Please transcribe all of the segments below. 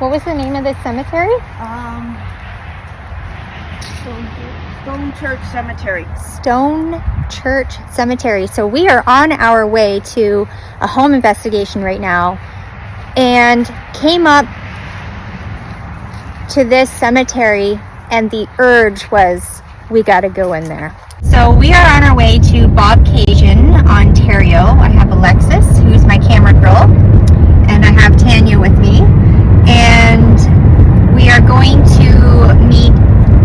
What was the name of this cemetery? Stone Church Cemetery. Stone Church Cemetery. So we are on our way to a home investigation right now and came up to this cemetery, and the urge was, we got to go in there. So we are on our way to Bobcaygeon, Ontario. I have Alexis, who's my camera girl, and I have Tanya with me. And we are going to meet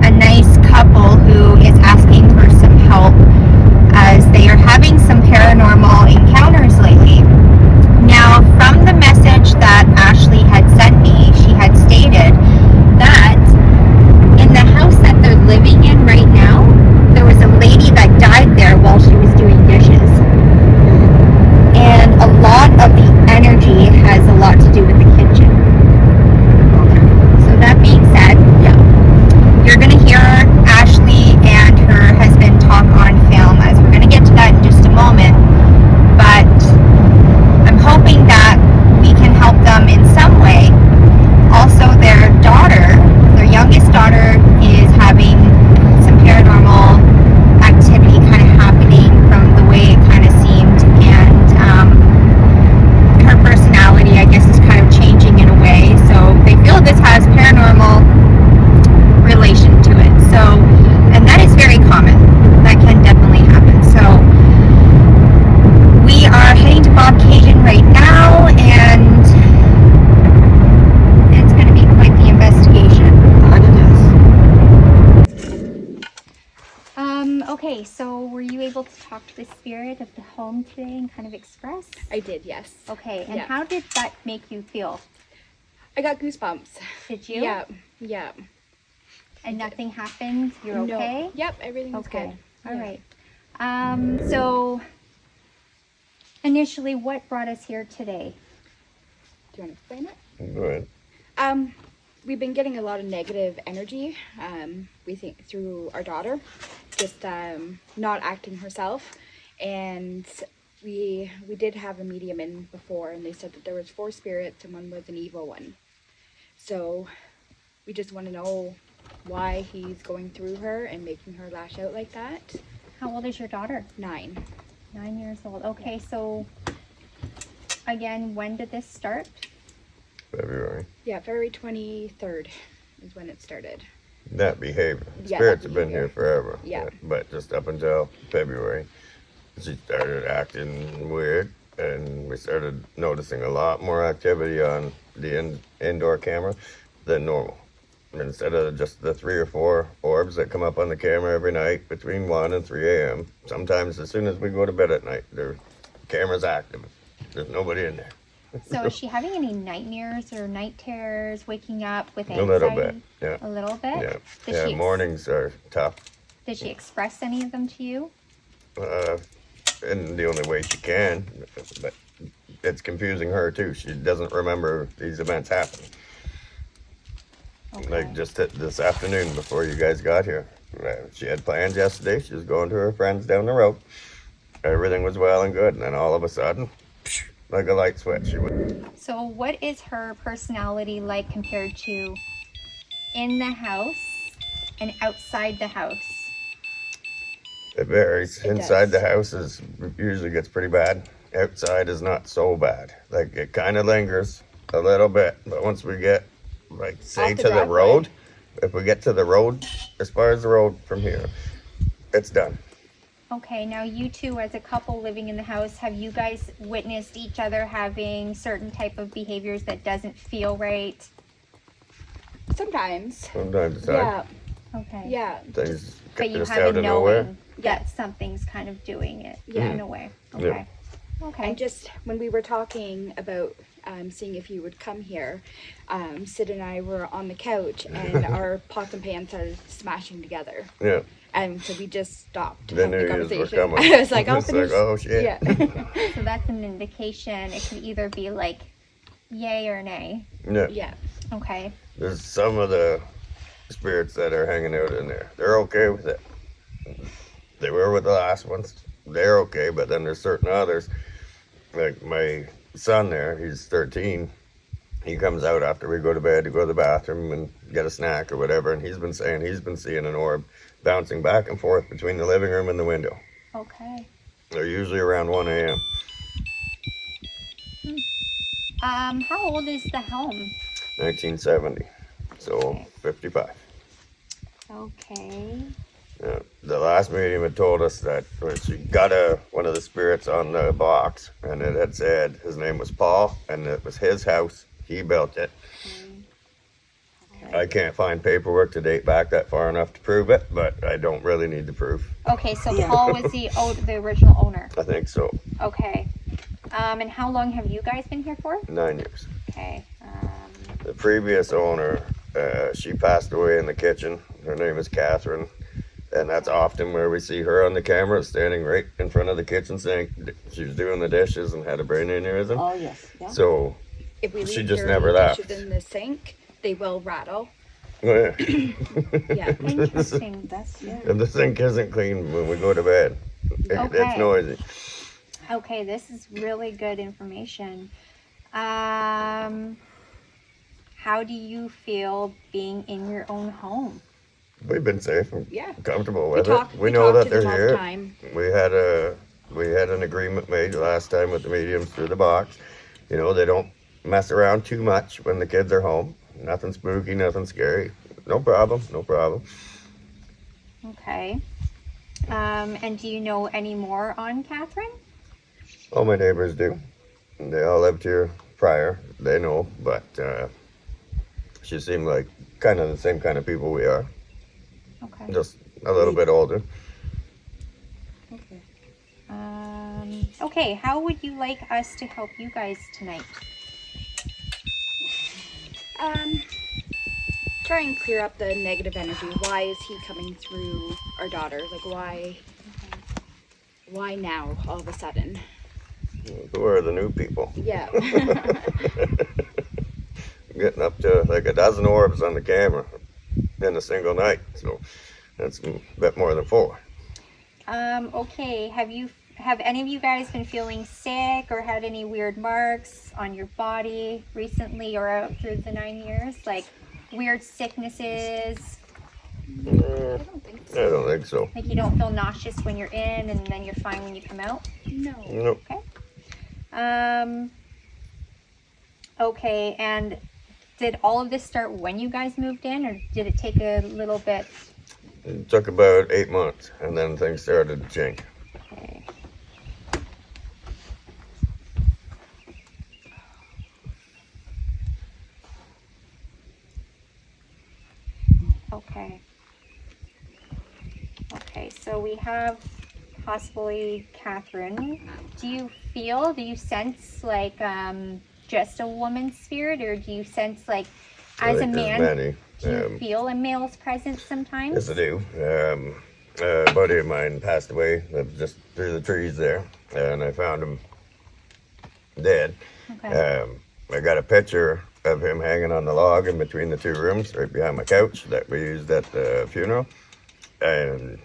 a nice couple who is asking for some help as they are having some paranormal encounters lately. Now, from the message that Ashley had sent me, she had stated that in the house that they're living in right now, there was a lady that died there while she was doing dishes. And a lot of the energy has a lot to do with the kitchen. So that being said, you're going to hear Ashley and her husband talk on film, as we're going to get to that in just a moment. But I'm hoping that we can help them in some way. Also, their daughter, their youngest daughter, is having some paranormal activity kind of happening from the way it kind of seemed, and her personality, I guess, is kind of changing in a way. So they feel this has paranormal relation to it. So, and that is very common. That can definitely happen. So we are heading to Bobcaygeon right now, and it's going to be quite the investigation. Okay, so were you able to talk to the spirit of the home today and kind of express? I did, yes. Okay, and how did that make you feel? I got goosebumps. Did you? Yeah. And nothing happened? You're okay? No. Yep, everything's good. All right. So initially, what brought us here today? Do you want to explain it? Go ahead. We've been getting a lot of negative energy, we think, through our daughter, just not acting herself. And we did have a medium in before, and they said that there was 4 spirits and one was an evil one. So we just want to know why he's going through her and making her lash out like that. How old is your daughter? 9. 9 years old. Okay, so again, when did this start? February. Yeah, February 23rd is when it started. That behavior. Yeah, Spirits that have been here forever. Yeah. But just up until February, she started acting weird, and we started noticing a lot more activity on the indoor camera than normal. And instead of just the 3 or 4 orbs that come up on the camera every night between 1 and 3 a.m., sometimes as soon as we go to bed at night, the camera's active. There's nobody in there. So is she having any nightmares or night terrors, waking up with anxiety? A little bit, yeah. A little bit? Yeah, mornings are tough. Did she express any of them to you? In the only way she can, but it's confusing her too. She doesn't remember these events happening. Okay. Like just this afternoon before you guys got here. She had plans yesterday. She was going to her friends down the road. Everything was well and good, and then all of a sudden, like a light switch. So what is her personality like compared to in the house and outside the house? It varies. It Inside does. the house usually gets pretty bad. Outside is not so bad. Like it kind of lingers a little bit, but once we get, like, say, Off the to the driveway. road, if we get to the road, as far as the road from here, it's done. Okay, now you two as a couple living in the house, have you guys witnessed each other having certain type of behaviors that doesn't feel right? Sometimes. From time to time. Yeah. Okay. Yeah. Things But you just have out a of nowhere. knowing that something's kind of doing it Yeah. in a way. Yeah. Okay. Okay. And just when we were talking about seeing if you would come here, Sid and I were on the couch and our pots and pans started smashing together. Yeah. And so we just stopped Then having the news were conversation. coming. I was like, I'll It's finish. like, oh shit. Yeah. So that's an indication. It could either be like yay or nay. Yeah. Yeah. Okay. There's some of the spirits that are hanging out in there. They're okay with it. They were with the last ones. They're okay, but then there's certain others. Like my son there, he's 13. he comes out after we go to bed to go to the bathroom and get a snack or whatever, and he's been saying he's been seeing an orb bouncing back and forth between the living room and the window. Okay. They're usually around 1 a.m. How old is the home? 1970, so 55. Okay. The last medium had told us that she got one of the spirits on the box, and it had said his name was Paul, and it was his house. He built it. Okay. I can't find paperwork to date back that far enough to prove it, but I don't really need the proof. Okay, so Paul was the original owner. I think so. Okay. And how long have you guys been here for? 9 years. Okay. The previous owner, she passed away in the kitchen. Her name is Cathrine. And that's often where we see her on the camera, standing right in front of the kitchen sink. She was doing the dishes and had a brain aneurysm. Oh, yes. Yeah. So If we leave she just dirty never left. dishes in the sink, they will rattle. Oh, yeah. Yeah. Interesting. That's, yeah. And the sink isn't clean when we go to bed. Okay. It's noisy. Okay, this is really good information. How do you feel being in your own home? We've been safe and Yeah. comfortable We with talk, it. we know talk that to them they're all the here. time. We had an agreement made last time with the mediums through the box. You know, they don't mess around too much when the kids are home. Nothing spooky, nothing scary. No problem, no problem. Okay. And do you know any more on Cathrine? All my neighbors do. They all lived here prior. They know, but she seemed like kind of the same kind of people we are. Okay. Just a little bit older. Okay. Okay, how would you like us to help you guys tonight? Try and clear up the negative energy. Why is he coming through our daughter? Like, why now, all of a sudden? Who are the new people? Yeah. Getting up to like a dozen orbs on the camera in a single night. So that's a bit more than 4. Okay, have any of you guys been feeling sick or had any weird marks on your body recently or out through the 9 years? Like weird sicknesses? I don't think I so. don't think so. Like you don't feel nauseous when you're in and then you're fine when you come out? No. Nope. Okay, and did all of this start when you guys moved in or did it take a little bit? It took about 8 months, and then things started to change. Okay. Okay. Okay, so we have possibly Cathrine. Do you sense like just a woman's spirit, or do you sense like as a think there's man, many. do you feel a male's presence sometimes? Yes, I do. A buddy of mine passed away just through the trees there, and I found him dead. Okay. I got a picture of him hanging on the log in between the 2 rooms, right behind my couch that we used at the funeral, and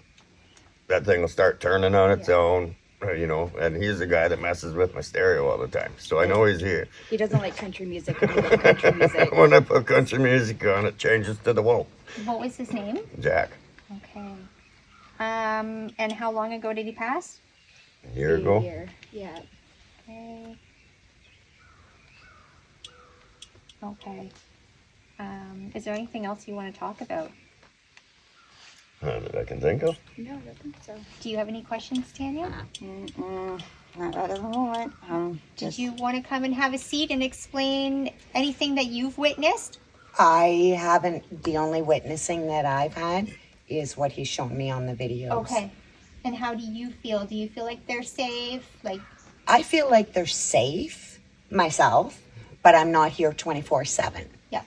that thing will start turning on its own, you know, and he's the guy that messes with my stereo all the time, so I know he's here. He doesn't like country music. When we put country music. When I put country music on, it changes to the wolf. What was his name? Jack. Okay. And how long ago did he pass? A year ago. Year. Yeah. Okay. Okay. Is there anything else you want to talk about? That I can think of. No, I don't think so. Do you have any questions, Tanya? Not at the moment. Did you want to come and have a seat and explain anything that you've witnessed? I haven't. The only witnessing that I've had is what he's shown me on the videos. Okay. And how do you feel? Do you feel like they're safe? Like, I feel like they're safe myself, but I'm not here 24/7. yeah.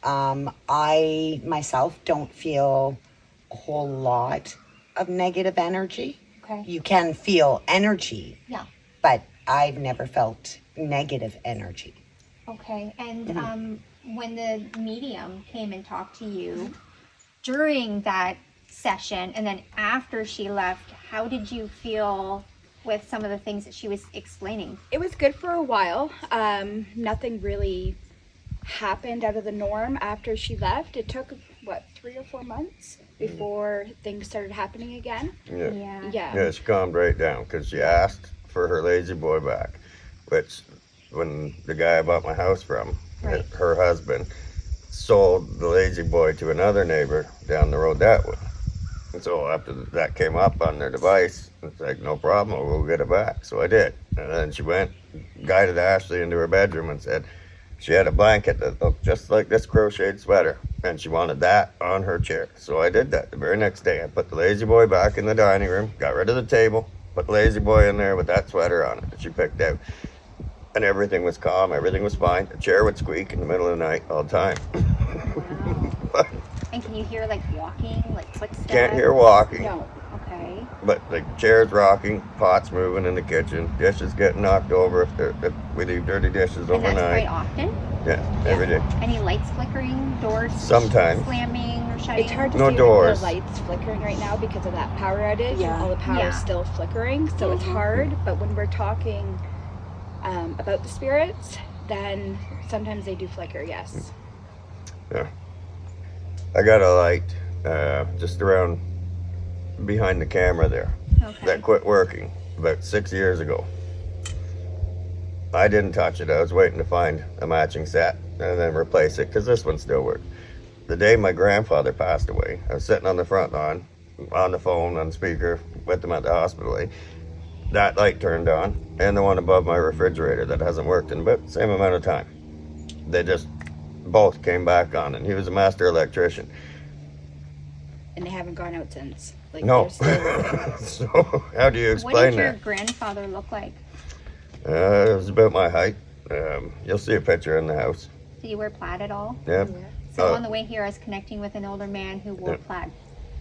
I myself don't feel a whole lot of negative energy. Okay. You can feel energy, Yeah. but I've never felt negative energy. Okay. And when the medium came and talked to you during that session and then after she left, how did you feel with some of the things that she was explaining? It was good for a while. Nothing really happened out of the norm after she left. It took, what, 3 or 4 months before things started happening again. Yeah. Yeah. Yeah, she calmed right down because she asked for her lazy boy back, which when the guy I bought my house from, Right. her husband, sold the lazy boy to another neighbor down the road that way. And so after that came up on their device, it's like, no problem, we'll get it back. So I did. And then she went, guided Ashley into her bedroom and said she had a blanket that looked just like this crocheted sweater. And she wanted that on her chair. So I did that the very next day. I put the lazy boy back in the dining room, got rid of the table, put the lazy boy in there with that sweater on it that she picked out. And everything was calm, everything was fine. The chair would squeak in the middle of the night all the time. Wow. And can you hear like walking, like footsteps? Can't hear walking. No. Okay. But the chair's rocking, pots moving in the kitchen, dishes getting knocked over if we leave dirty dishes And that's quite overnight. often? Yeah, every day. Any lights flickering, doors Sometimes. slamming or shutting? It's hard to No see doors. the lights flickering right now because of that power outage. Yeah. All the power Yeah. is still flickering, so it's hard. But when we're talking about the spirits, then sometimes they do flicker, yes. Yeah. I got a light just around behind the camera there Okay. that quit working about 6 years ago. I didn't touch it. I was waiting to find a matching set and then replace it because this one still worked. The day my grandfather passed away, I was sitting on the front lawn on the phone on speaker with him at the hospital. That light turned on, and the one above my refrigerator that hasn't worked in about the same amount of time. They just both came back on, and he was a master electrician. And they haven't gone out since. Like, No. they're still working. So how do you What explain did your that? grandfather look like? It was about my height. You'll see a picture in the house. Did he wear plaid at all? Yeah. So on the way here, I was connecting with an older man who wore Yeah. plaid,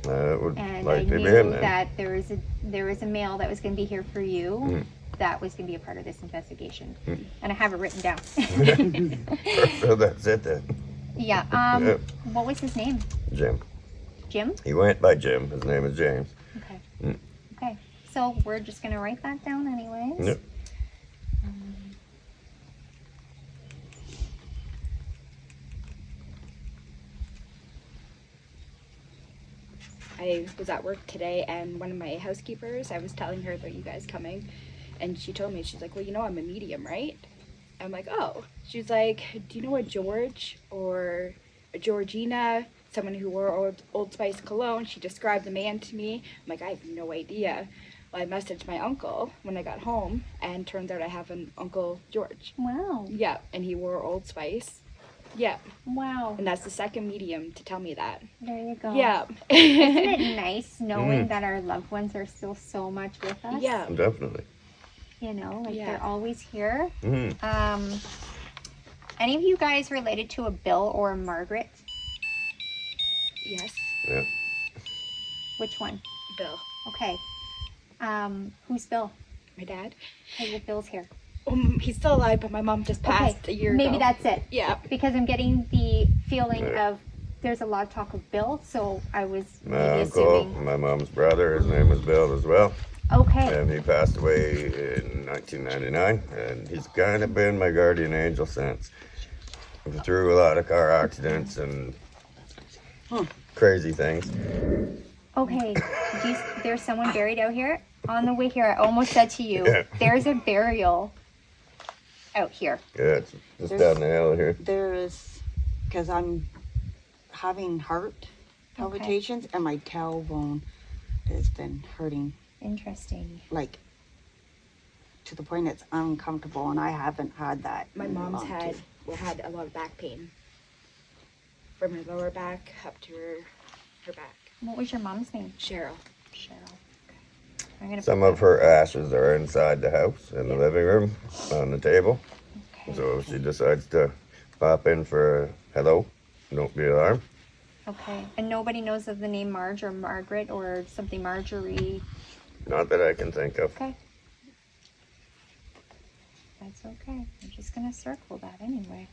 It would and I likely be knew in there. that there was a male that was going to be here for you. Mm. That was going to be a part of this investigation, and I have it written down. So that's it then. Yeah. Yeah. What was his name? Jim. Jim. He went by Jim. His name is James. Okay. Mm. Okay. So we're just gonna write that down, anyways. Yep. I was at work today, and one of my housekeepers, I was telling her about you guys coming, and she told me, she's like, well, you know I'm a medium, right? I'm like, oh. She's like, do you know a George or a Georgina, someone who wore Old Spice cologne? She described the man to me. I'm like, I have no idea. Well, I messaged my uncle when I got home, and turns out I have an Uncle George. Wow. Yeah, and he wore Old Spice. Yeah, Wow. and that's the second medium to tell me that. There you go. Yeah. Isn't it nice knowing that our loved ones are still so much with us? Yeah. Definitely. You know, like Yeah. they're always here. Mm-hmm. Any of you guys related to a Bill or a Margaret? Yes, Yeah. Which one? Bill, Okay. Who's Bill? my dad. Hey, well, Bill's here. He's still alive, but my mom just passed a year ago. Maybe that's it. Yeah. Because I'm getting the feeling Yeah. of there's a lot of talk of Bill, so I was My maybe uncle, assuming. my mom's brother, his name was Bill as well. Okay. And he passed away in 1999, and he's kind of been my guardian angel since. Through a lot of car accidents and crazy things. Okay. There's someone buried out here. On the way here, I almost said to you, Yeah. there's a burial out here. Yeah, it's just There's- down the hill here. There is, because I'm having heart palpitations and my tailbone has been hurting, Interesting. like, to the point it's uncomfortable, and I haven't had that. My in a mom's long had time. had a lot of back pain, from her lower back up to her back. What was your mom's name? Cheryl. Cheryl. I'm gonna Some of her ashes are inside the house in the living room on the table. Okay. So if she decides to pop in for a hello, don't be alarmed. Okay. And nobody knows of the name Marge or Margaret or something Marjorie. Not that I can think of. Okay. That's okay. I'm just gonna circle that anyway.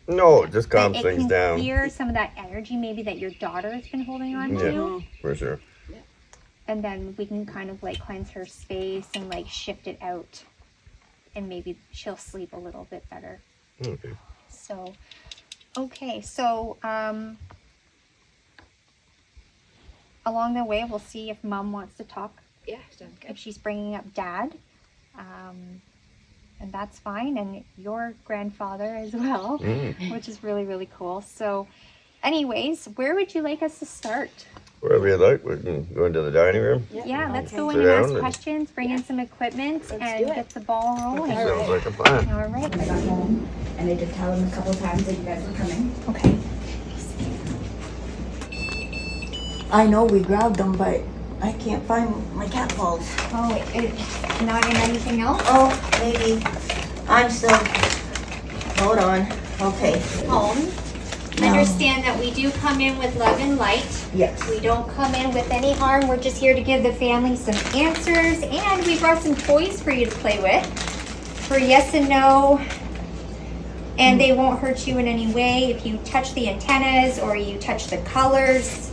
No, it just calms It things can down. clear some of that energy maybe that your daughter has been holding on Yeah. to. For sure. And then we can kind of like cleanse her space and like shift it out. And maybe she'll sleep a little bit better. Okay. So, okay, so along the way, we'll see if Mom wants to talk, Yeah, sounds if good. she's bringing up Dad. And that's fine, and your grandfather as well, which is really, really cool. So, anyways, where would you like us to start? Wherever you like, we can go into the dining room. Yeah, let's go in Sit and down ask and- questions, bring in some equipment, Let's and do it. get the ball rolling. Sounds like a plan. All right. I got home and I did tell him a couple times that you guys were coming. Okay. I know we grabbed them, but I can't find my cat balls. Oh, it's not in anything else? Oh, maybe. I'm still. Hold on. Okay. Home. Understand that we do come in with love and light. Yes. We don't come in with any harm. We're just here to give the family some answers, and we brought some toys for you to play with for yes and no. And they won't hurt you in any way. If you touch the antennas or you touch the colors,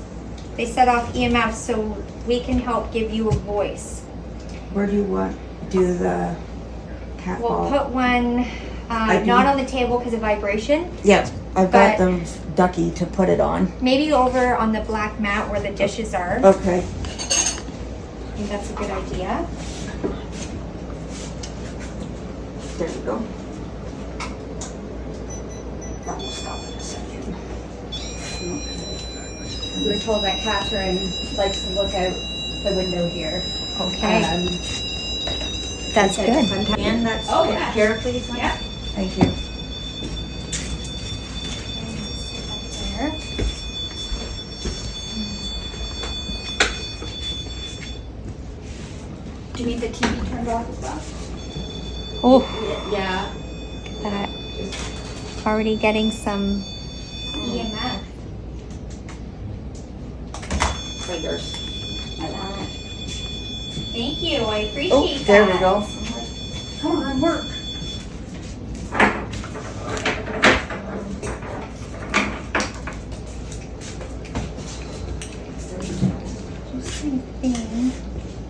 they set off EMF, so we can help give you a voice. Where do you want do the cat We'll ball? put one not on the table because of vibration. Yeah, I've but- got them ducky to put it on. Maybe over on the black mat where the dishes are. Okay. I think that's a good idea. There you go. That will stop in a second. We were told that Cathrine likes to look out the window here. Okay. That's good. And that's Oh, yeah. here, please. Yeah. Thank you. There. Do you need the TV turned off as well? Oh, Yeah. that already getting some EMF. Fingers. Thank you. I appreciate Oh, that. there we go. Come on, work.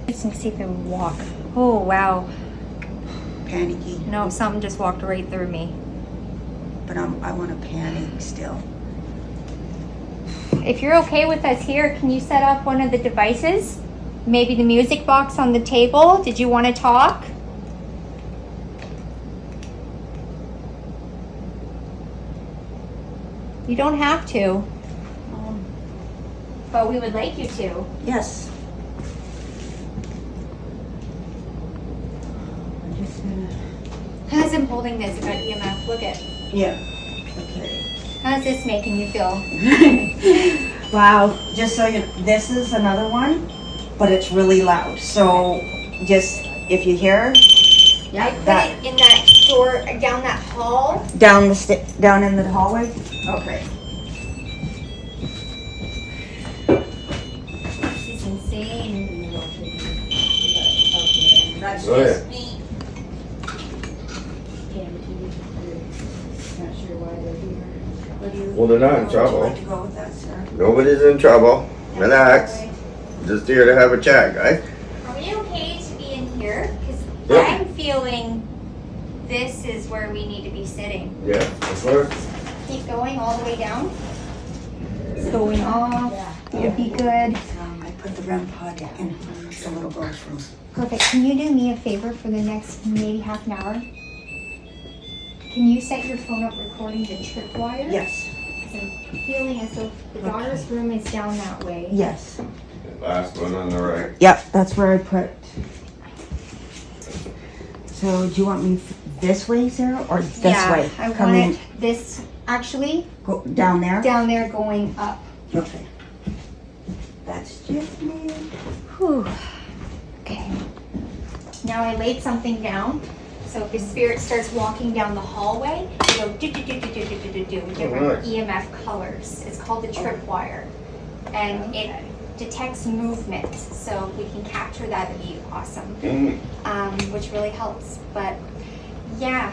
Let's see if I can walk. Oh, wow. Panicky. No, something just walked right through me. But I want to panic still. If you're okay with us here, can you set up one of the devices? Maybe the music box on the table? Did you want to talk? You don't have to, but we would like you to. Yes. I'm just gonna. As I'm holding this, I got EMF. Look at. Yeah. Okay. How's this making you feel? Wow. Just so you, this is another one, but it's really loud. So, just if you hear I put that- it in that door, down that hall. down down in the hallway. Okay. This is insane. That's Oh, just yeah. me. Not sure why they're here. What do you? Well, they're not in Would you trouble. like to go with that, sir? Nobody's in trouble. Relax. Just here to have a chat, guys. Are we okay to be in here? Because Yeah. I'm feeling this is where we need to be sitting. Yeah, of course. Keep going all the way down. It's going off. Would be good. I put the REM pod in the little girl's room. Perfect. Can you do me a favor for the next maybe half an hour? Can you set your phone up recording the tripwire? Yes. 'Cause I'm feeling as though the daughter's room is down that way. Yes. Last one on the right. Yep, that's where I put. So, do you want me this way, Sarah, or this Yeah, way? I Come want in, it this actually go down there. down there going up. Okay. That's just me. Whew. Okay. Now I laid something down. So if the spirit starts walking down the hallway, it'll do different nice. EMF colors. It's called the tripwire. And it detects movement. So if we can capture that, it'd be awesome. Which really helps. But yeah,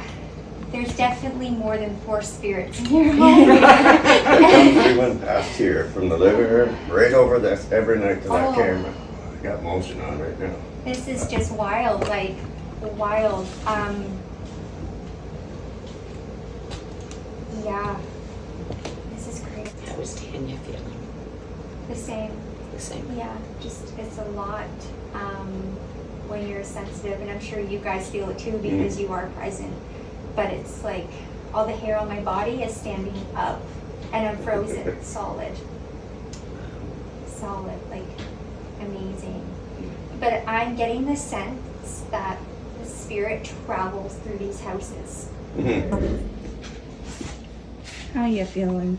there's definitely more than 4 spirits in your home. We went past here from the living room, right over this every night to that Oh. camera. I got motion on right now. This is just wild, like wild. Yeah. This is great. How is Tanya feeling? The same. The same. Yeah, just it's a lot when you're sensitive, and I'm sure you guys feel it too because you are present. But it's like all the hair on my body is standing up, and I'm frozen, solid, like amazing. But I'm getting the sense that the spirit travels through these houses. How you feeling?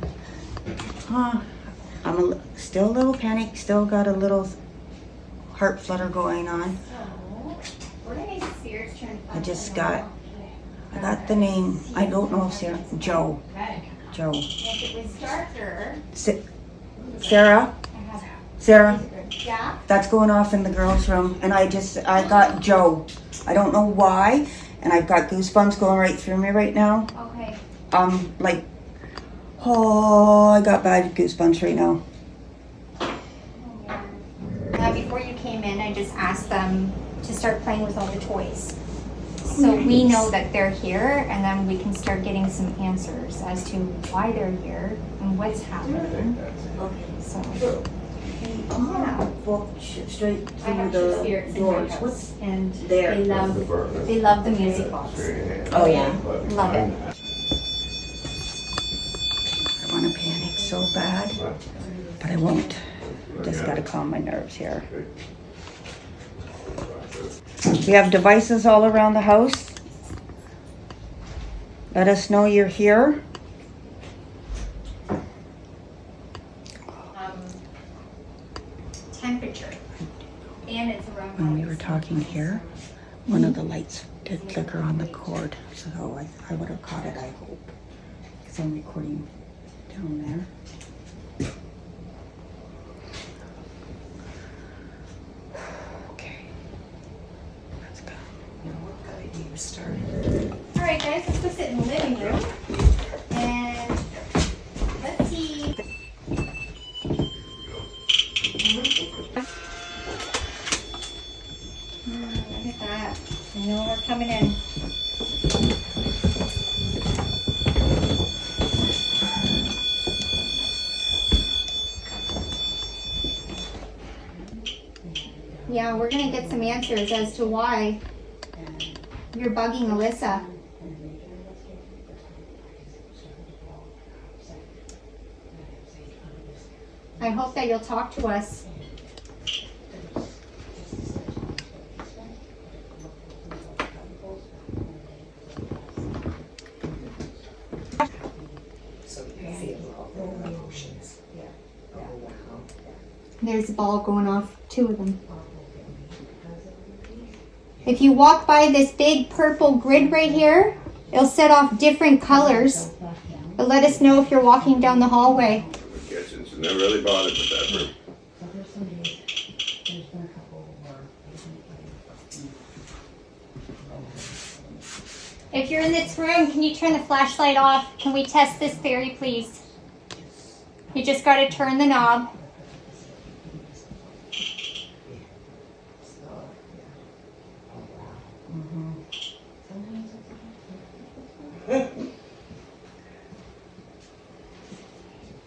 I'm still a little panicked, still got a little heart flutter going on. What are these spirits trying to I got the name, I don't know if Joe. If it was darker, Sarah, yeah. that's going off in the girls' room, and I got Joe. I don't know why, and I've got goosebumps going right through me right now. Okay. Like, oh, I got bad goosebumps right now. Before you came in, I just asked them to start playing with all the toys. So we know that they're here, and then we can start getting some answers as to why they're here and what's happening. So, yeah. Walk straight I have two spirits in my house, and there? they love the music box. Oh, yeah. Love it. I want to panic so bad, but I won't. Just got to calm my nerves here. We have devices all around the house. Let us know you're here. Temperature, and it's around. When we were talking here, one of the lights did flicker on the cord, so I would have caught it, I hope, because I'm recording down there. Okay, let's go. All right, guys, let's go sit in the living room, and let's see. Look at that. I know we're coming in. Yeah, we're gonna get some answers as to why you're bugging Alyssa. I hope that you'll talk to us. There's a ball going off, 2 of them. If you walk by this big purple grid right here, it'll set off different colors. But let us know if you're walking down the hallway. Kitchen, so never really bothered with that room. If you're in this room, can you turn the flashlight off? Can we test this theory, please? You just got to turn the knob.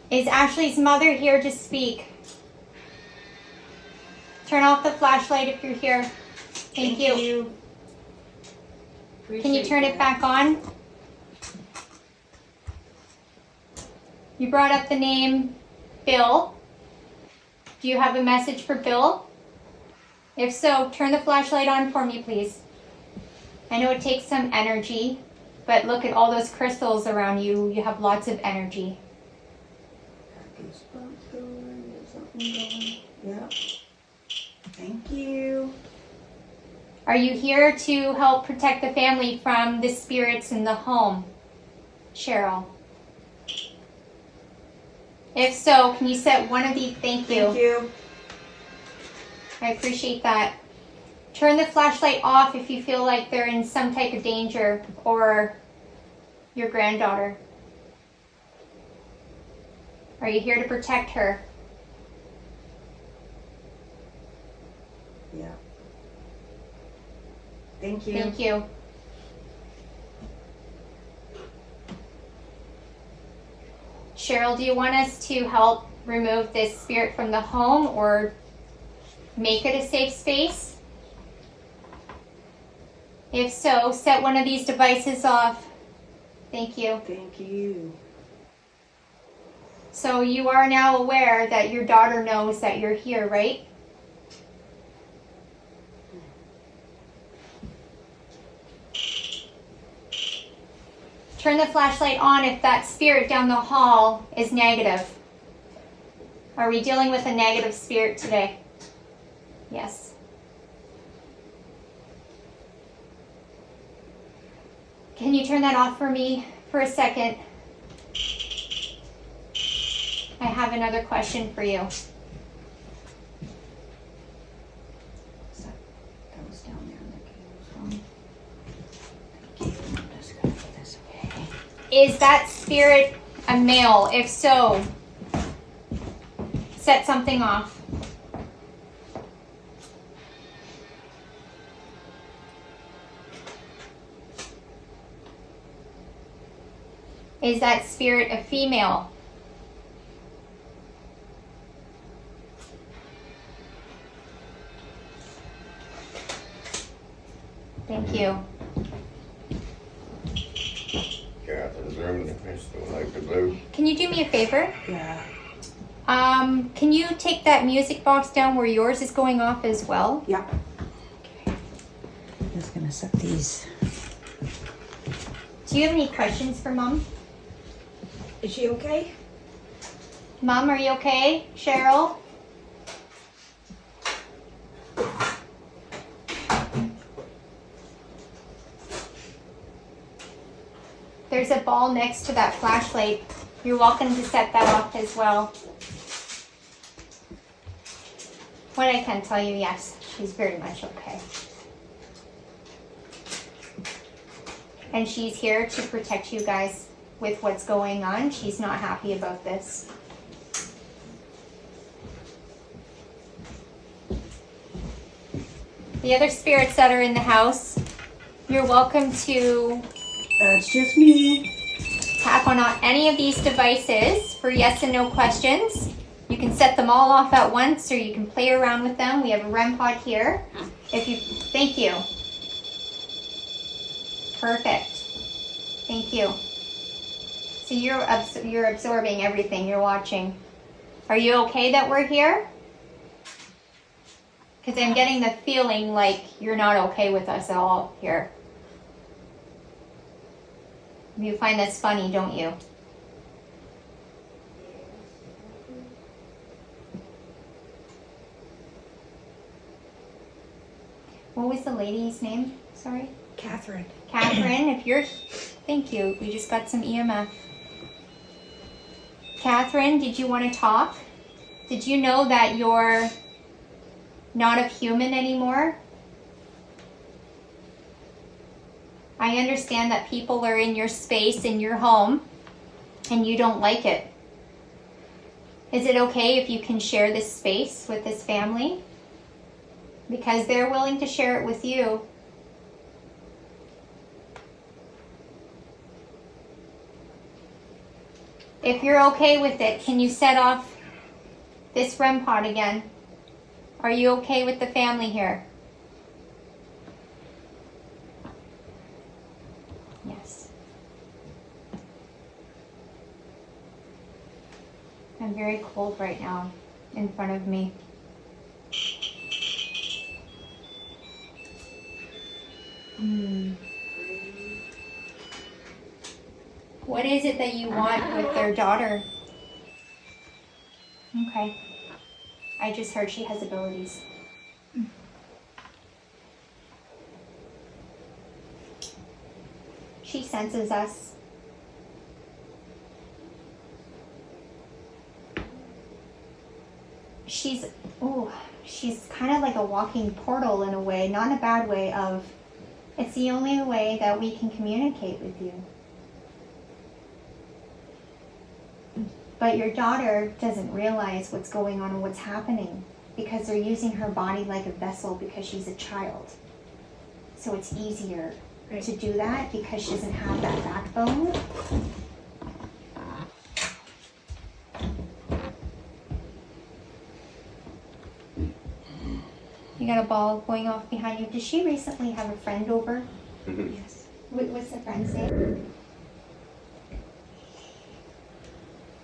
Is Ashley's mother here to speak? Turn off the flashlight if you're here. Thank you. Can you turn it back on? You brought up the name Bill. Do you have a message for Bill? If so, turn the flashlight on for me, please. I know it takes some energy, but look at all those crystals around you. You have lots of energy. Yeah. Thank you. Are you here to help protect the family from the spirits in the home, Cheryl? If so, can you set one of these? Thank you. Thank you. I appreciate that. Turn the flashlight off if you feel like they're in some type of danger, or your granddaughter. Are you here to protect her? Yeah. Thank you. Thank you. Cheryl, do you want us to help remove this spirit from the home or make it a safe space? If so, set one of these devices off. Thank you. Thank you. So you are now aware that your daughter knows that you're here, right? Turn the flashlight on if that spirit down the hall is negative. Are we dealing with a negative spirit today? Yes. Can you turn that off for me for a second? I have another question for you. So, that was down there in the cave. I'm just gonna put this away. Is that spirit a male? If so, set something off. Is that spirit a female? Thank you. Catherine's room, I still like the blue. Can you do me a favor? Yeah. Can you take that music box down where yours is going off as well? Yeah. Okay. I'm just gonna set these. Do you have any questions for Mom? Is she okay? Mom, are you okay? Cheryl? There's a ball next to that flashlight. You're welcome to set that off as well. What I can tell you, yes, she's very much okay. And she's here to protect you guys with what's going on. She's not happy about this. The other spirits that are in the house, you're welcome to That's just me. tap on any of these devices for yes and no questions. You can set them all off at once or you can play around with them. We have a REM pod here. Thank you. Perfect. Thank you. So you're absorbing everything, you're watching. Are you okay that we're here? Because I'm getting the feeling like you're not okay with us at all here. You find this funny, don't you? What was the lady's name? Sorry? Cathrine. Cathrine, if you're... Thank you. We just got some EMF. Cathrine, did you want to talk? Did you know that you're not a human anymore? I understand that people are in your space, in your home, and you don't like it. Is it okay if you can share this space with this family? Because they're willing to share it with you. If you're okay with it, can you set off this REM pod again? Are you okay with the family here? Yes. I'm very cold right now in front of me. What is it that you want with their daughter? Okay. I just heard she has abilities. She senses us. She's kind of like a walking portal in a way, not in a bad way of, it's the only way that we can communicate with you. But your daughter doesn't realize what's going on and what's happening because they're using her body like a vessel because she's a child. So it's easier to do that because she doesn't have that backbone. You got a ball going off behind you. Did she recently have a friend over? Mhm. Yes. What's the friend's name?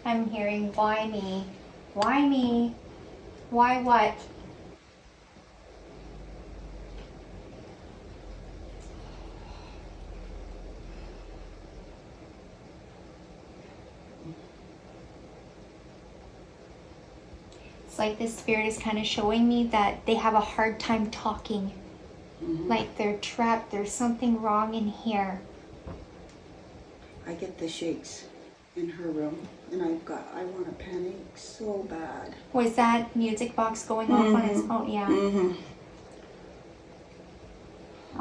I'm hearing, why me? Why me? Why what? It's like this spirit is kind of showing me that they have a hard time talking. Like they're trapped. There's something wrong in here. I get the shakes in her room, and I want to panic so bad. Was that music box going off on his phone? Yeah. Mm-hmm.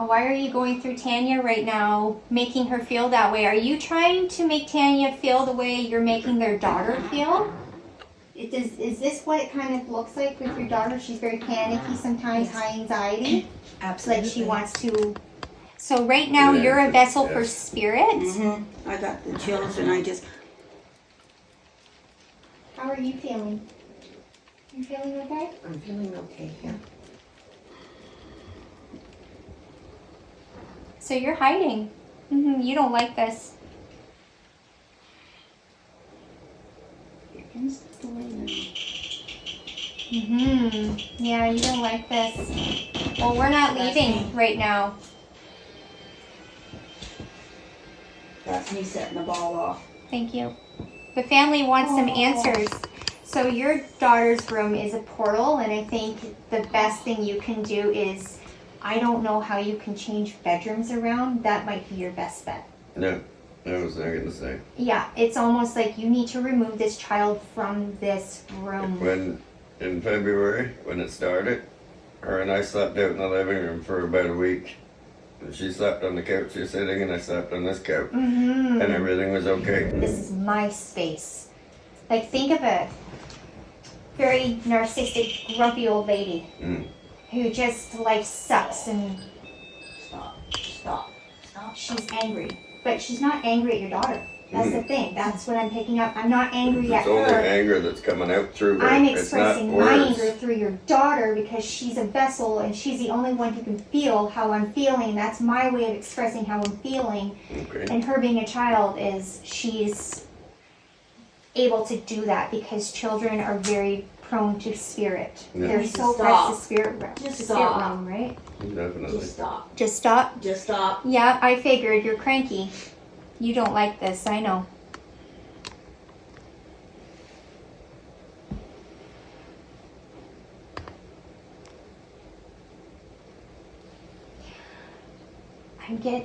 Why are you going through Tanya right now, making her feel that way? Are you trying to make Tanya feel the way you're making their daughter feel? Is this what it kind of looks like with your daughter? She's very panicky, sometimes high anxiety. Absolutely. Like she wants to. So right now Yeah, you're a vessel yeah. for spirit. Mm-hmm. I got the chills, and I just. How are you feeling? You feeling okay? I'm feeling okay, yeah. So you're hiding. You don't like this. Yeah, you don't like this. Well, we're not leaving right now. That's me setting the ball off. Thank you. The family wants some answers. So your daughter's room is a portal, and I think the best thing you can do is, I don't know how you can change bedrooms around. That might be your best bet. Yeah, I was thinking the same. Yeah, it's almost like you need to remove this child from this room. When, in February, when it started, her and I slept out in the living room for about a week. And she slept on the couch you're sitting, and I slept on this couch. And everything was okay. This is my space. Like, think of a very narcissistic, grumpy old lady who just life sucks and Stop. she's angry. But she's not angry at your daughter. That's the thing. That's what I'm picking up. I'm not angry at It's only her. anger that's coming out through her. I'm It's not expressing my words. anger through your daughter because she's a vessel and she's the only one who can feel how I'm feeling. That's my way of expressing how I'm feeling. Okay. And her being a child she's able to do that because children are very prone to spirit. Yeah. They're so Stop. pressed to spirit realm. Just to stop. spirit realm, right? Definitely. Stop. Just stop. Just stop. Yeah, I figured you're cranky. You don't like this, I know.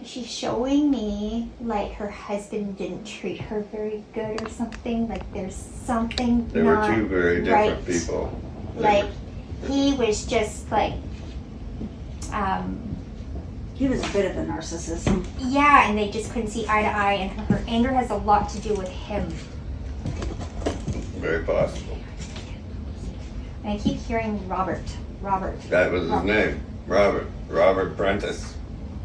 She's showing me like her husband didn't treat her very good or something. Like there's something They were not two very different right. people. Like he was just like, He was a bit of a narcissist. yeah, and they just couldn't see eye to eye, and her anger has a lot to do with him. Very possible. And I keep hearing Robert. That was his name. Robert Prentice.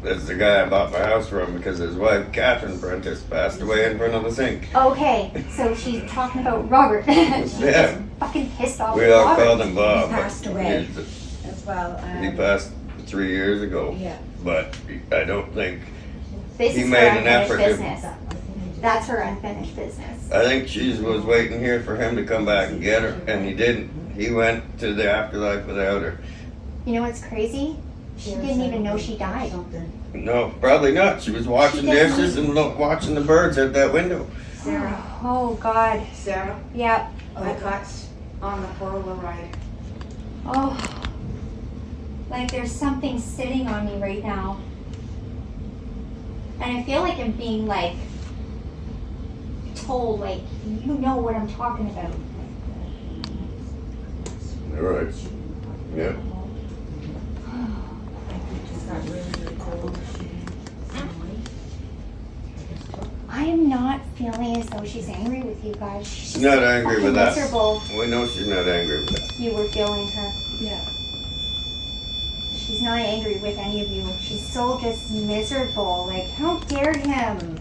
That's the guy I bought my house from because his wife, Cathrine Prentice, passed away in front of the sink. Okay, so she's talking about Robert. She's Yeah. just fucking pissed off We with all Robert. called him Bob. He passed but away. he's- As well. He passed 3 years ago. Yeah. But I don't think. This He is made her an unfinished effort to- business. That's her unfinished business. I think she was waiting here for him to come back and get her, and he didn't. He went to the afterlife without her. You know what's crazy? She didn't even know she died. No, probably not. She was washing She doesn't- dishes and watching the birds out that window. Sarah, Oh God. Sarah, Yep. I got on the 4-wheel ride. Oh. Like there's something sitting on me right now. And I feel like I'm being like told, like, you know what I'm talking about. All right. Yeah. I am not feeling as though she's angry with you guys. She's not angry fucking with us. miserable. We know she's not angry with us. You were feeling her. Yeah. She's not angry with any of you. She's so just miserable. Like, how dare him?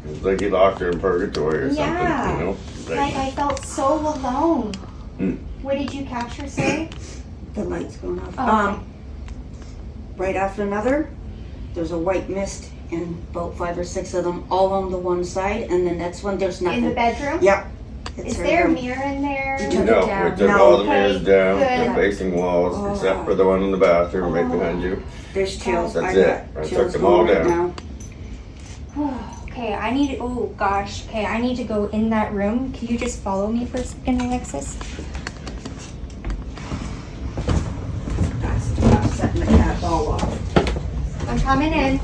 It's like he locked her in purgatory or Yeah. something, you know? Like, I felt so alone. Hmm. What did you capture, sorry? The lights going off. Oh, okay. right after another. There's a white mist and about 5 or 6 of them all on the one side, and the next one there's nothing. In the bedroom? Yeah. It's Is her there a room. mirror in there? You took No, it down. we took No. all the mirrors Okay, down, good. the facing walls, Oh. except for the one in the bathroom right behind you. There's chills. That's I it. got I took chills them all going right down. now. Okay, I need, oh gosh, okay, I need to go in that room. Can you just follow me for a second, Alexis? That's setting the cat ball off. I'm coming in.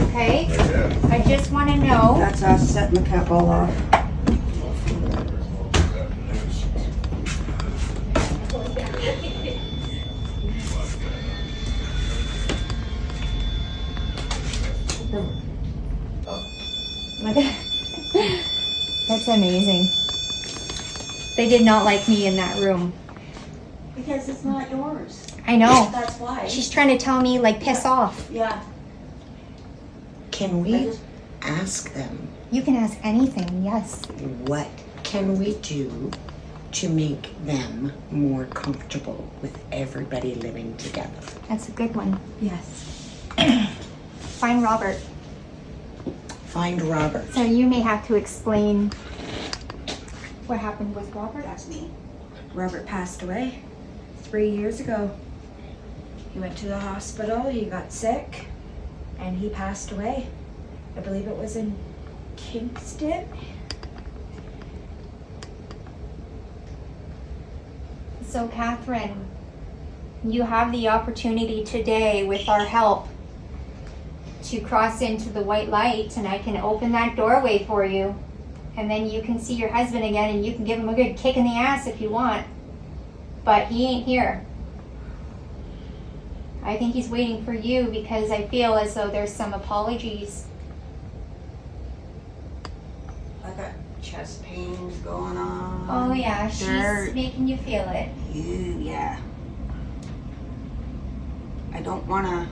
Okay, Okay. I just want to know. That's us setting the cat ball off. Look at that's amazing. They did not like me in that room. Because it's not yours. I know. That's why. She's trying to tell me, like, piss off. Yeah. Can we ask them You can ask anything, yes. what can we do to make them more comfortable with everybody living together? That's a good one. Yes. Find Robert. Find Robert. So you may have to explain what happened with Robert. That's me. Robert passed away 3 years ago. He went to the hospital, he got sick, and he passed away. I believe it was in Kingston. So Cathrine, you have the opportunity today with our help to cross into the white light, and I can open that doorway for you, and then you can see your husband again, and you can give him a good kick in the ass if you want, but he ain't here. I think he's waiting for you because I feel as though there's some apologies. I got chest pains going on. Oh yeah, she's Dirt. making you feel it. Yeah. I don't wanna.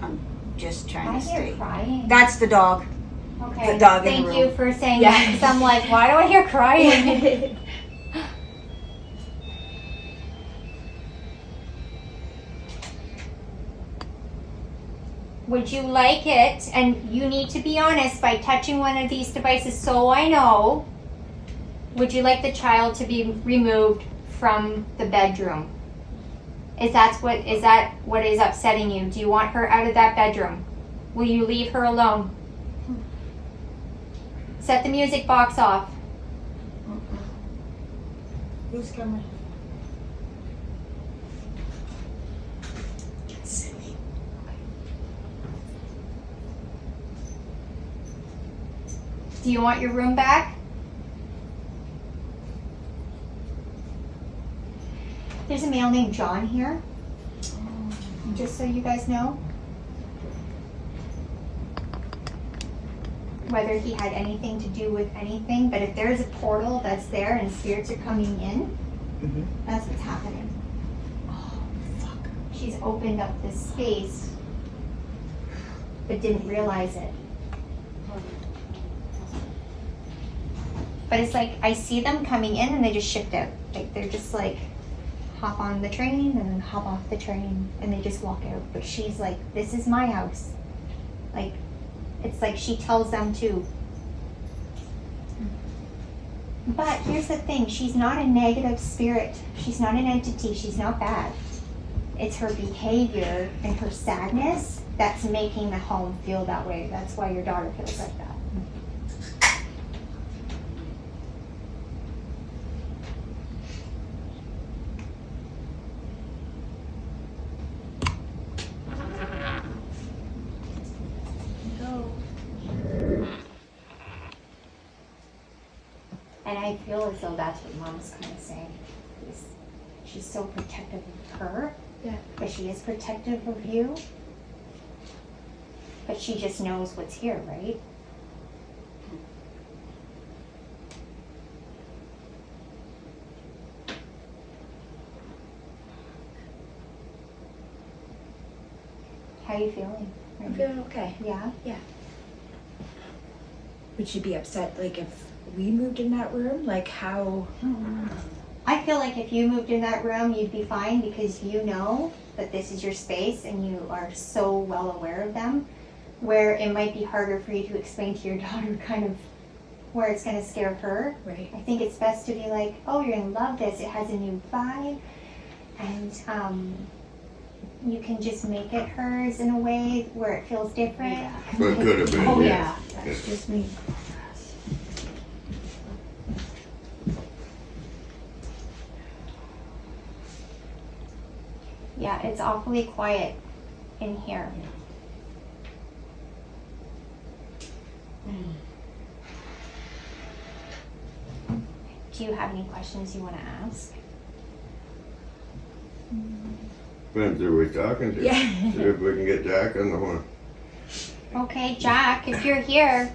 I'm just trying I to hear stay. crying. That's the dog. Okay, the dog in the thank you room. for saying Yeah. that, because I'm like, why do I hear crying? Would you like it, and you need to be honest by touching one of these devices so I know, would you like the child to be removed from the bedroom? Is that what is upsetting you? Do you want her out of that bedroom? Will you leave her alone? Set the music box off. Who's coming? Do you want your room back? There's a male named John here. Just so you guys know. Whether he had anything to do with anything, but if there's a portal that's there and spirits are coming in, Mhm. that's what's happening. Oh, fuck. She's opened up this space, but didn't realize it. But it's like, I see them coming in and they just shift out. Like, they're just like, hop on the train and then hop off the train and they just walk out. But she's like, this is my house. Like, it's like she tells them to. But here's the thing, she's not a negative spirit. She's not an entity, she's not bad. It's her behavior and her sadness that's making the home feel that way. That's why your daughter feels like that. And I feel as though that's what Mom's kind of saying. She's so protective of her, Yeah. but she is protective of you. But she just knows what's here, right? How are you feeling? I'm feeling okay. Yeah? Would she be upset, like, if we moved in that room? Like, how? I feel like if you moved in that room, you'd be fine because you know that this is your space and you are so well aware of them, where it might be harder for you to explain to your daughter kind of where it's going to scare her. Right. I think it's best to be like, oh, you're going to love this. It has a new vibe. And you can just make it hers in a way where it feels different. But it could have been. Oh yeah. yeah, that's just me. Yeah, it's awfully quiet in here. Do you have any questions you want to ask? Depends who we're talking to. Yeah. See if we can get Jack on the horn. Okay, Jack, if you're here,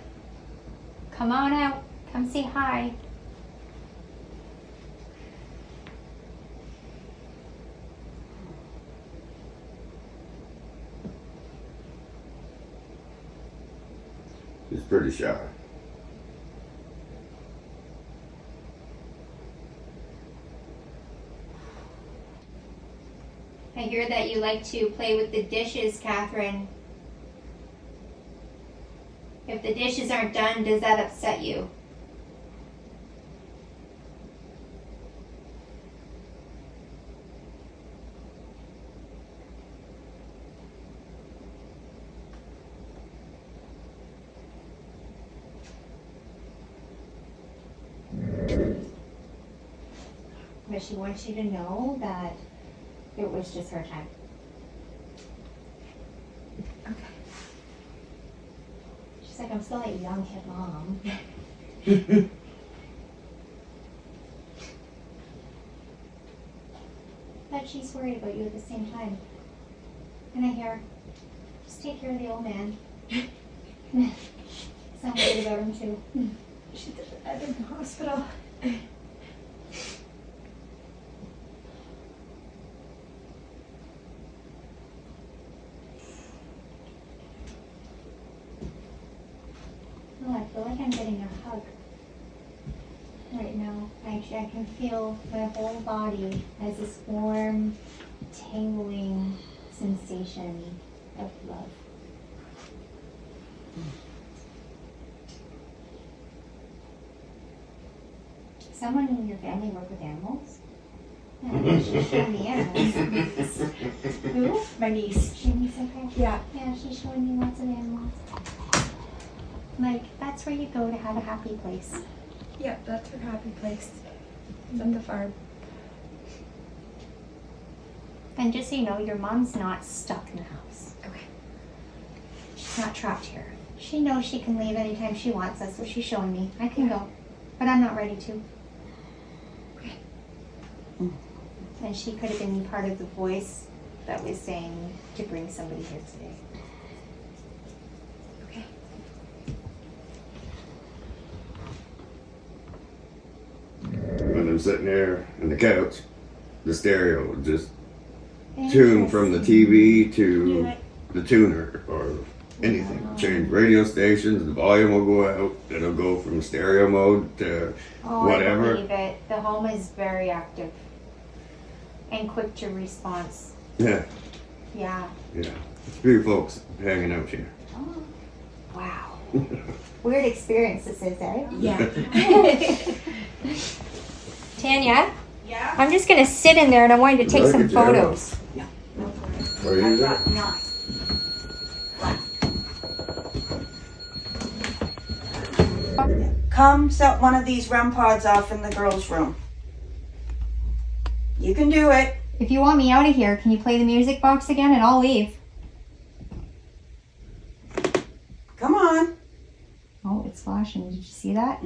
come on out. Come say hi. He's pretty shy. I hear that you like to play with the dishes, Cathrine. If the dishes aren't done, does that upset you? But she wants you to know that it was just her time. Okay. She's like, I'm still a young hip mom. But she's worried about you at the same time. And I hear, just take care of the old man. So I'm worried about him too. She's in the hospital. Oh, I feel like I'm getting a hug right now. Actually, I can feel my whole body as this warm, tingling sensation of love. Someone in your family work with animals? Yeah, she's showing me animals. Who? My niece. Jimmy's okay? Yeah. Yeah, she's showing me lots of animals. Like, that's where you go to have a happy place. Yeah, that's her happy place. It's at the farm. And just so you know, your mom's not stuck in the house. Okay. She's not trapped here. She knows she can leave anytime she wants. That's what she's showing me. I can go, but I'm not ready to. Okay. And she could have been part of the voice that was saying to bring somebody here today. Okay. When I'm sitting there on the couch, the stereo would just tune from the TV to the tuner or anything. Change radio stations, the volume will go out. It'll go from stereo mode to whatever. I believe it. The home is very active and quick to response. Yeah, Yeah. yeah. It's few folks hanging out here. Oh. Wow. Weird experience this is, eh? Yeah. Tanya? Yeah? I'm just going to sit in there and I want you to take Look some at you. photos. What are you doing? Come set one of these REM pods off in the girls' room. You can do it. If you want me out of here, can you play the music box again and I'll leave? Come on. Oh, it's flashing. Did you see that?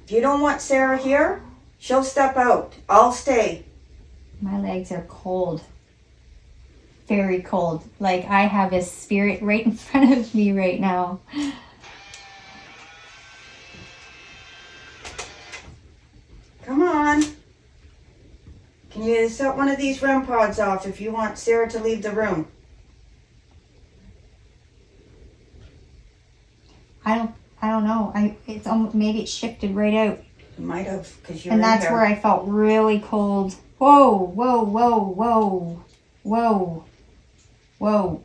If you don't want Sarah here, she'll step out. I'll stay. My legs are cold. Very cold. Like I have a spirit right in front of me right now. Come on. Can you set one of these REM pods off if you want Sarah to leave the room? I don't know. It's almost, maybe it shifted right out. You might have, because you're And in that's there. where I felt really cold. Whoa, whoa, whoa, whoa. Whoa. Whoa.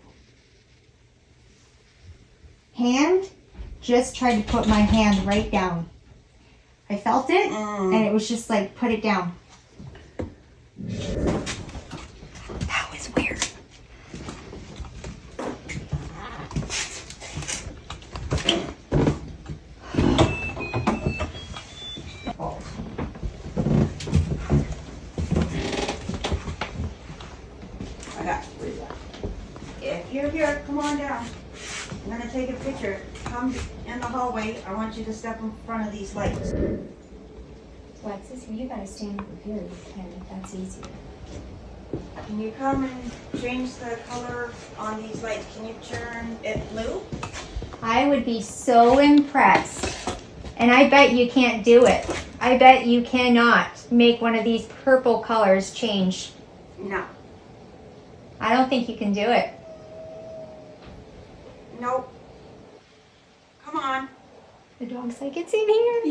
Hand just tried to put my hand right down. I felt it, and it was just like, put it down. That was weird. I got it. If you're here, come on down. I'm gonna take a picture. Come in the hallway. I want you to step in front of these lights. Alexis, you gotta stand over here. You can, that's easier. Can you come and change the color on these lights? Can you turn it blue? I would be so impressed. And I bet you can't do it. I bet you cannot make one of these purple colors change. No. I don't think you can do it. Nope. Come on. The dog's like, it's in here.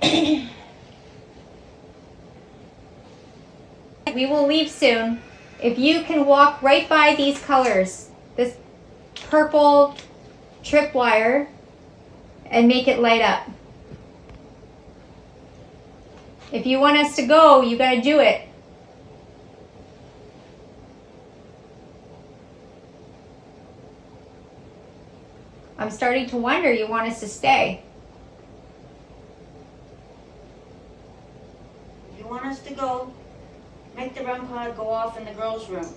Yeah. We will leave soon. If you can walk right by these colors, this purple tripwire, and make it light up. If you want us to go, you gotta do it. I'm starting to wonder you want us to stay. If you want us to go, make the REM pod go off in the girls' room.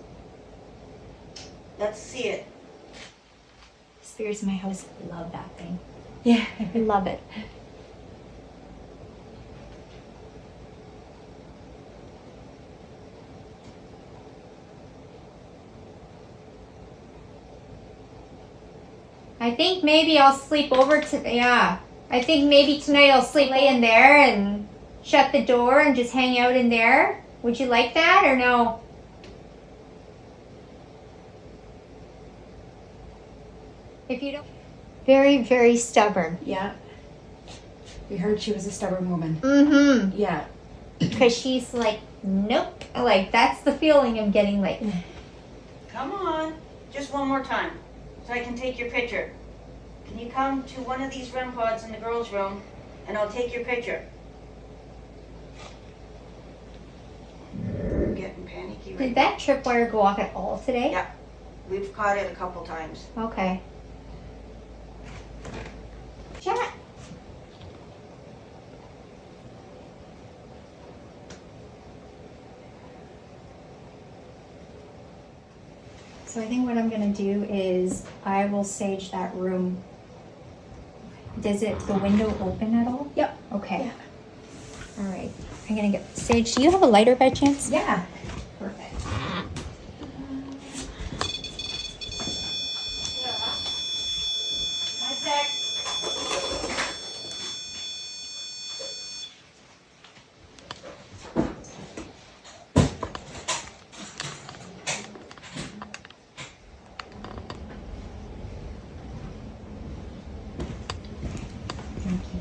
Let's see it. Spirits in my house love that thing. Yeah. I love it. I think maybe I'll sleep over I think maybe tonight I'll lay in there and shut the door and just hang out in there. Would you like that or no? If you don't. Very, very stubborn. Yeah. We heard she was a stubborn woman. Mm-hmm. Yeah. Because she's like, nope. Like, that's the feeling I'm getting, like. Come on. Just one more time so I can take your picture. Can you come to one of these REM pods in the girls' room and I'll take your picture? I'm getting panicky right Did that tripwire go off at all today? Yeah. We've caught it a couple times. Okay. Chat. So I think what I'm gonna do is I will sage that room. Does the window open at all? Yep. Okay. All right. I'm gonna get sage. Do you have a lighter by chance? Yeah. Perfect. Thank you.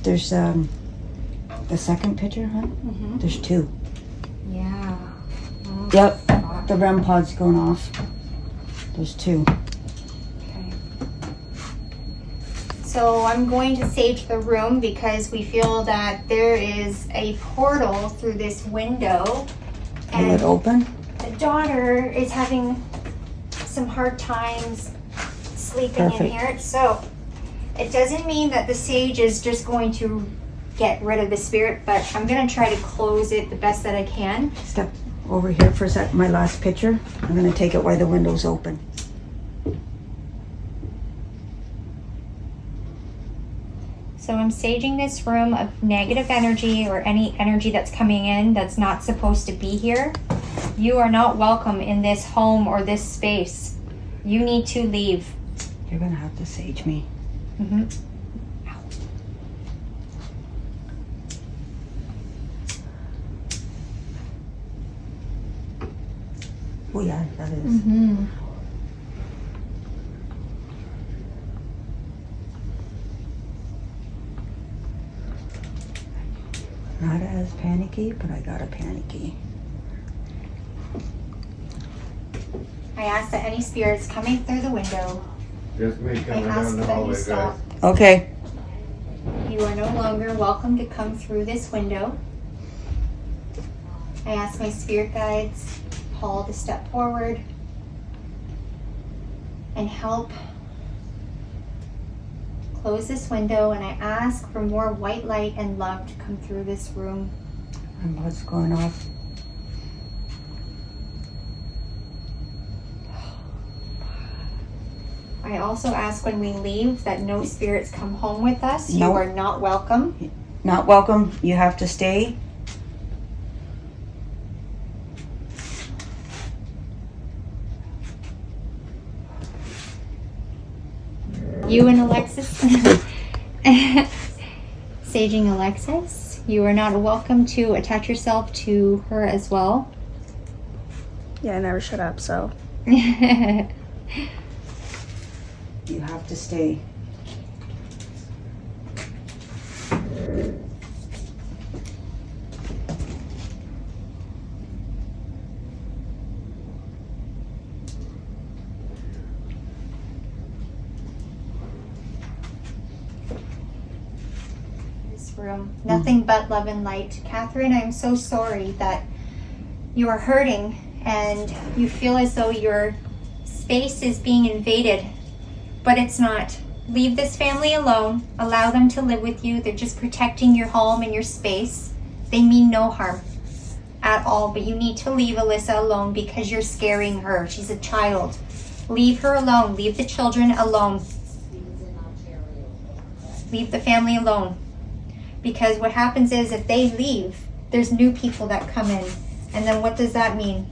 There's the second picture, huh? Mm-hmm. There's two. Yeah. Yep. The REM pod's going off. There's two. Okay. So I'm going to sage the room because we feel that there is a portal through this window. Will it open? The daughter is having some hard times sleeping in Perfect. here. So it doesn't mean that the sage is just going to get rid of the spirit, but I'm going to try to close it the best that I can. Step over here for a sec. My last picture. I'm gonna take it while the window's open. So I'm saging this room of negative energy or any energy that's coming in that's not supposed to be here. You are not welcome in this home or this space. You need to leave. You're gonna have to sage me. Mm-hmm. Oh yeah, that is. Mm-hmm. Not as panicky, but I got a panicky. I ask that any spirits coming through the window, Just me I coming ask down the that you hallway, stop. guys. Okay. You are no longer welcome to come through this window. I ask my spirit guides, Paul, to step forward and help close this window, and I ask for more white light and love to come through this room. And what's going off? I also ask when we leave that no spirits come home with us. You Nope. are not welcome. Not welcome. You have to stay. You and Alexis, saging Alexis, you are not welcome to attach yourself to her as well. Yeah, I never shut up, so. You have to stay. This room, nothing but love and light. Cathrine, I'm so sorry that you are hurting and you feel as though your space is being invaded, but it's not. Leave this family alone. Allow them to live with you. They're just protecting your home and your space. They mean no harm at all, but you need to leave Alyssa alone because you're scaring her. She's a child. Leave her alone. Leave the children alone. Leave the family alone. Because what happens is if they leave, there's new people that come in. And then what does that mean?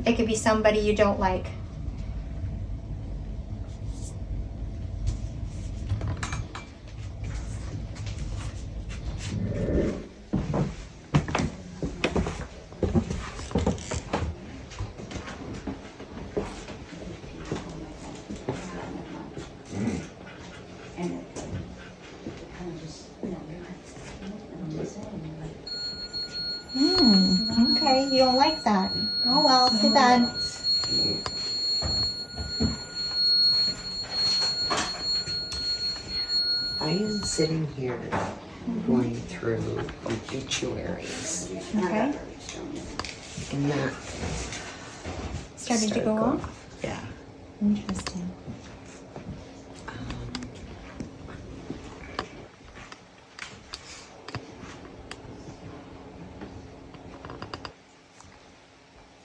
It could be somebody you don't like. And it kind of just, you know, Okay, you don't like that. Oh well, too bad. I am sitting here going through obituaries, Okay. and that Started to go going- off? Yeah. Interesting.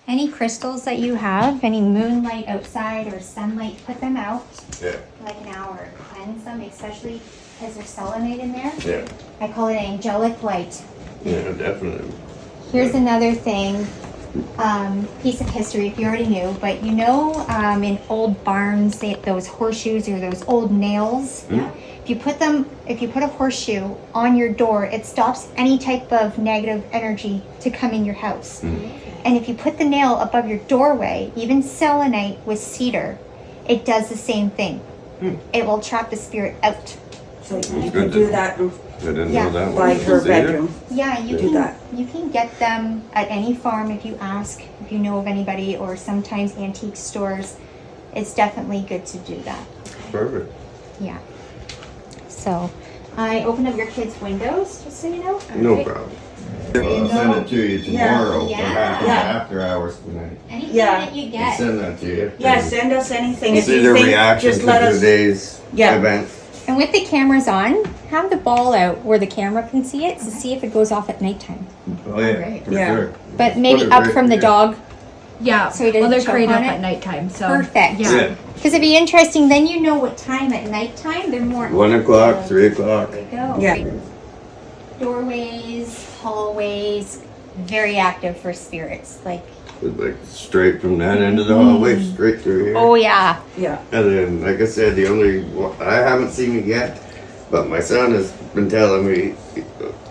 Any crystals that you have, any moonlight outside or sunlight, put them out Yeah, like an hour. Cleanse them, especially because there's selenite in there. yeah, I call it angelic light. yeah, definitely. Here's another thing, piece of history if you already knew, but you know in old barns, those horseshoes or those old nails, if you put a horseshoe on your door, it stops any type of negative energy to come in your house. And if you put the nail above your doorway, even selenite with cedar, it does the same thing. It will trap the spirit out. so you good can to- do that I didn't Yeah. know that by one. her See it? bedroom. Yeah, you Do can that. you can get them at any farm if you ask, if you know of anybody, or sometimes antique stores. It's definitely good to do that. Perfect. Yeah. So I opened up your kids' windows, just so you know. No Alright. problem. I'll send it to you Yeah. tomorrow. Yeah. After hours tonight. Anything Yeah. that you I'll get. send that to you. Yeah, send us anything. If See you their think, reaction just to let us. today's Yeah. event. And with the cameras on, have the ball out where the camera can see it to see if it goes off at nighttime. Oh yeah, for Yeah. sure. But maybe Put it up right from the there. dog. Yeah. So he doesn't well, they're choke trained on up it? at nighttime, so. Perfect. Yeah. Yeah. Because it'd be interesting, then you know what time at nighttime they're more 1 o'clock, active. 3 o'clock. There you go. Yeah. Doorways, hallways, very active for spirits. Like, Like straight from that end of the hallway, straight through here. oh yeah. Yeah. And then, like I said, the only I haven't seen it yet, but my son has been telling me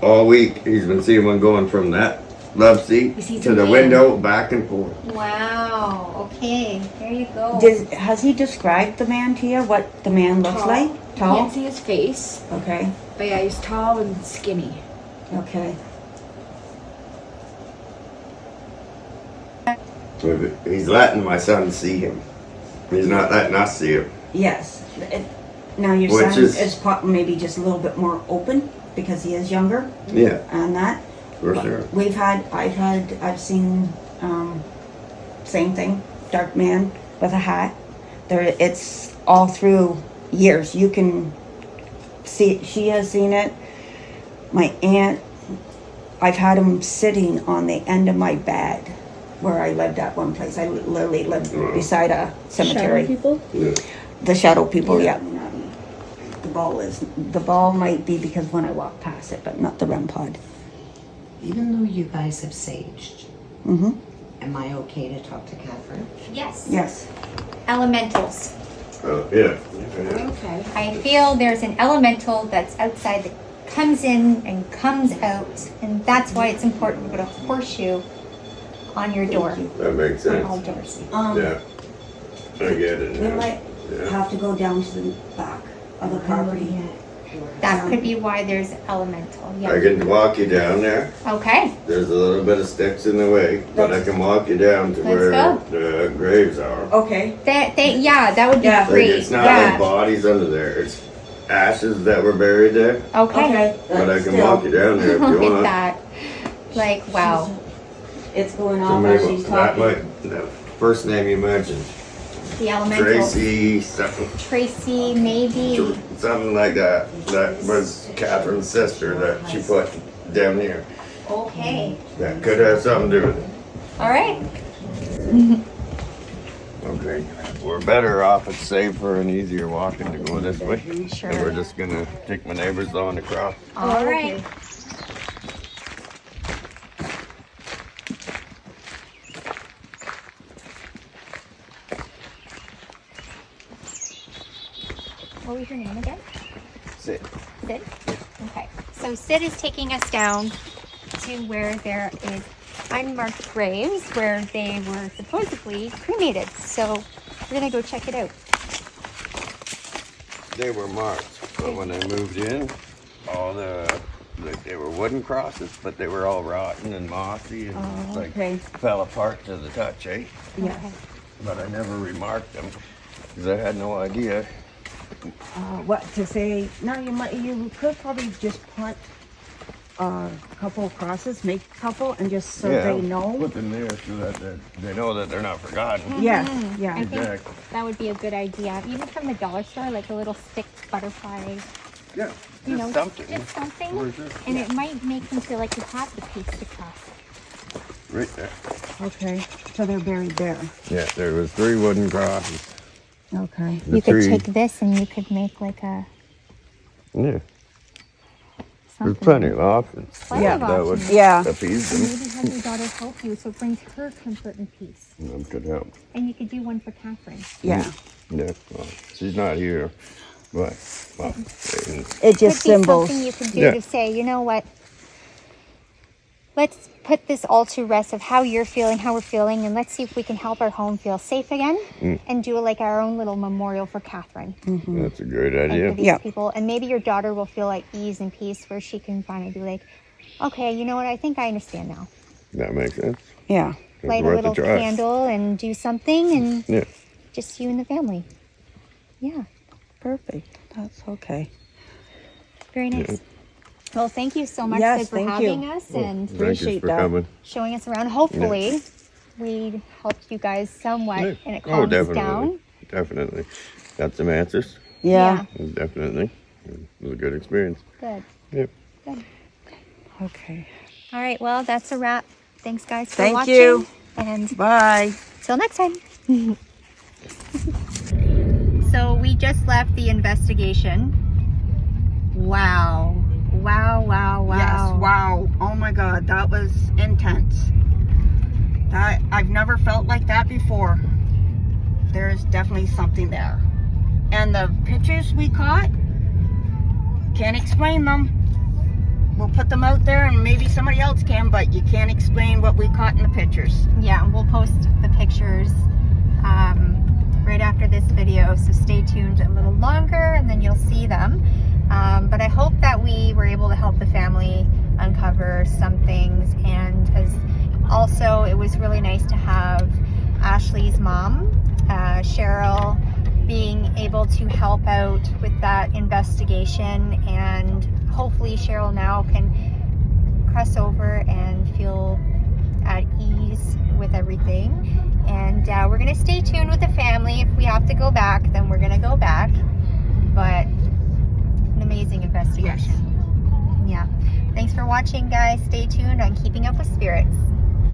all week he's been seeing one going from that love seat He sees to a the man. window, back and forth. Wow. Okay. There you go. Has he described the man to you? What the man looks like? Tall? Can't see his face, Okay. but yeah, he's tall and skinny. Okay. He's letting my son see him. He's not letting us see him. Yes. Now your Which son is- is maybe just a little bit more open because he is younger Yeah, and that. for But sure. I've seen, same thing, dark man with a hat. It's all through years. You can see, she has seen it. My aunt, I've had him sitting on the end of my bed where I lived at one place. I literally lived beside a cemetery. Shadow people? Yeah. The shadow people, yeah. The ball might be because when I walk past it, but not the REM pod. Even though you guys have saged, Mm-hmm. am I okay to talk to Cathrine? Yes. Yes. Elementals. Yeah. Okay. I feel there's an elemental that's outside that comes in and comes out, and that's why it's important to put a horseshoe on your door, That makes on sense. all doors. Yeah. I get it. We now. might Yeah. have to go down to the back of the property. That could be why there's elemental. I Yeah. can walk you down there. Okay. There's a little bit of sticks in the way, but I can walk you down to Let's where go. the graves are. Okay. Yeah, that would be Yeah. Like, great. it's not Yeah. like bodies under there. It's ashes that were buried there. Okay. But I can walk you down there if you Look at want. that. Like, wow. It's going So off as maybe she's that talking. might, the first name you mentioned, The elemental. Tracy, something, Tracy, maybe. something like that. That was Catherine's sister that she put down here. Okay. That could have something to do with it. All right. Okay. We're better off. It's safer and easier walking to go this way. Sure. And we're just gonna take my neighbor's lawn across. All right. What was your name again? Sit. Sid? Okay. So Sid is taking us down to where there is unmarked graves where they were supposedly cremated. So we're gonna go check it out. They were marked, but when I moved in, all they were wooden crosses, but they were all rotten and mossy and okay. fell apart to the touch, eh? Yeah. But I never remarked them because I had no idea. What to say? No, you could probably just put a couple of crosses, make a couple, and just so they know. Put them there so that they know that they're not forgotten. Yeah, I yeah. think Exactly. that would be a good idea. Even from the dollar store, like a little stick butterfly, Yeah, you know, just something. just something. For sure. And it might make them feel like you have the piece to cross. Right there. Okay, so they're buried there. Yeah, there was 3 wooden crosses. Okay. The You could 3 take this and you could make like a Yeah, there's something. plenty of options. Plenty of That would options. Yeah. appease And them. maybe have your daughter help you so it brings her comfort and peace. That could help. And you could do one for Cathrine. Yeah. Yeah, well, she's not here, but well, and It just Could be symbols. something you could do Yeah. to say, you know what? Let's put this all to rest of how you're feeling, how we're feeling, and let's see if we can help our home feel safe again and do like our own little memorial for Cathrine that's a great and idea. for these Yeah. people. And maybe your daughter will feel like ease and peace where she can finally be like, okay, you know what? I think I understand now. That makes sense. Yeah. It's Light a worth little try. candle and do something and Yeah. just you and the family. Yeah, Perfect. That's okay. very nice. Well, thank you so much Yes, Sid, for thank having you. us and Thank you Appreciate for that. coming. showing us around. Hopefully, we helped you guys somewhat Yeah. and it Oh, calms definitely. down. Definitely. Got some answers. Yeah. Definitely. It was a good experience. Good. Yep. Good. Okay. All right. Well, that's a wrap. Thanks, guys, for Thank watching. you. And Bye. till next time. So we just left the investigation. Wow. Wow, wow, wow. Yes, wow. Oh my God, that was intense. That I've never felt like that before. There's definitely something there. And the pictures we caught, can't explain them. we'll put them out there and maybe somebody else can, but you can't explain what we caught in the pictures. Yeah, we'll post the pictures right after this video, so stay tuned a little longer and then you'll see them. But I hope that we were able to help the family uncover some things, and as also it was really nice to have Ashley's mom, Cheryl, being able to help out with that investigation, and hopefully Cheryl now can cross over and feel at ease with everything. And we're gonna stay tuned with the family. If we have to go back, then we're gonna go back. But an amazing investigation. Yeah. Thanks for watching, guys. Stay tuned on Keeping Up with Spirits.